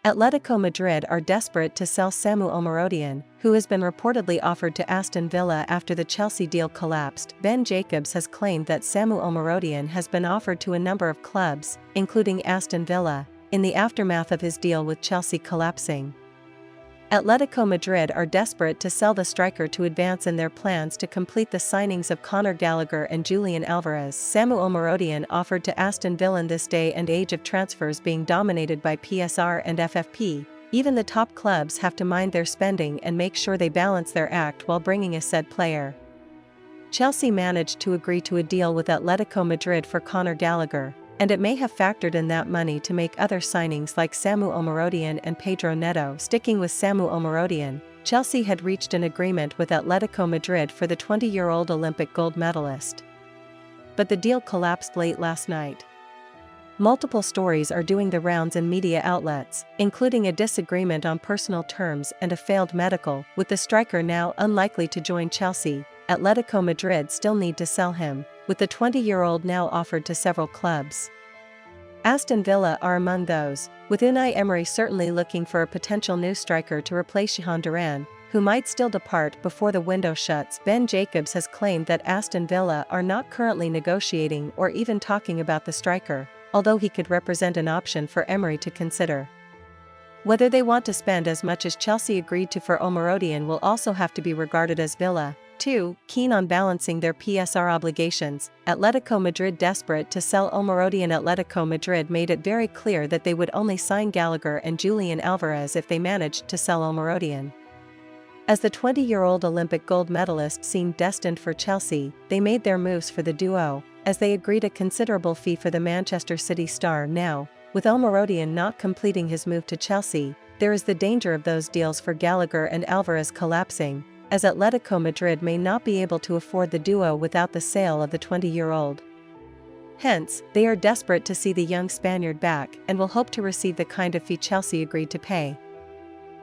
Atletico Madrid are desperate to sell Samu Omorodion, who has been reportedly offered to Aston Villa after the Chelsea deal collapsed. Ben Jacobs has claimed that Samu Omorodion has been offered to a number of clubs, including Aston Villa, in the aftermath of his deal with Chelsea collapsing. Atletico Madrid are desperate to sell the striker to advance in their plans to complete the signings of Conor Gallagher and Julian Alvarez. Samu Omorodion offered to Aston Villa in this day and age of transfers being dominated by PSR and FFP. Even the top clubs have to mind their spending and make sure they balance their act while bringing a said player. Chelsea managed to agree to a deal with Atletico Madrid for Conor Gallagher, and it may have factored in that money to make other signings like Samu Omorodion and Pedro Neto. Sticking with Samu Omorodion, Chelsea had reached an agreement with Atletico Madrid for the 20-year-old Olympic gold medalist. But the deal collapsed late last night. Multiple stories are doing the rounds in media outlets, including a disagreement on personal terms and a failed medical. With the striker now unlikely to join Chelsea, Atletico Madrid still need to sell him, with the 20-year-old now offered to several clubs. Aston Villa are among those, with Unai Emery certainly looking for a potential new striker to replace Jhon Duran, who might still depart before the window shuts. Ben Jacobs has claimed that Aston Villa are not currently negotiating or even talking about the striker, although he could represent an option for Emery to consider. Whether they want to spend as much as Chelsea agreed to for Omorodion will also have to be regarded as Villa, too, keen on balancing their PSR obligations. Atletico Madrid desperate to sell Omorodion. Atletico Madrid made it very clear that they would only sign Gallagher and Julian Alvarez if they managed to sell Omorodion. As the 20-year-old Olympic gold medalist seemed destined for Chelsea, they made their moves for the duo, as they agreed a considerable fee for the Manchester City star. Now, with Omorodion not completing his move to Chelsea, there is the danger of those deals for Gallagher and Alvarez collapsing, as Atletico Madrid may not be able to afford the duo without the sale of the 20-year-old. Hence, they are desperate to see the young Spaniard back and will hope to receive the kind of fee Chelsea agreed to pay.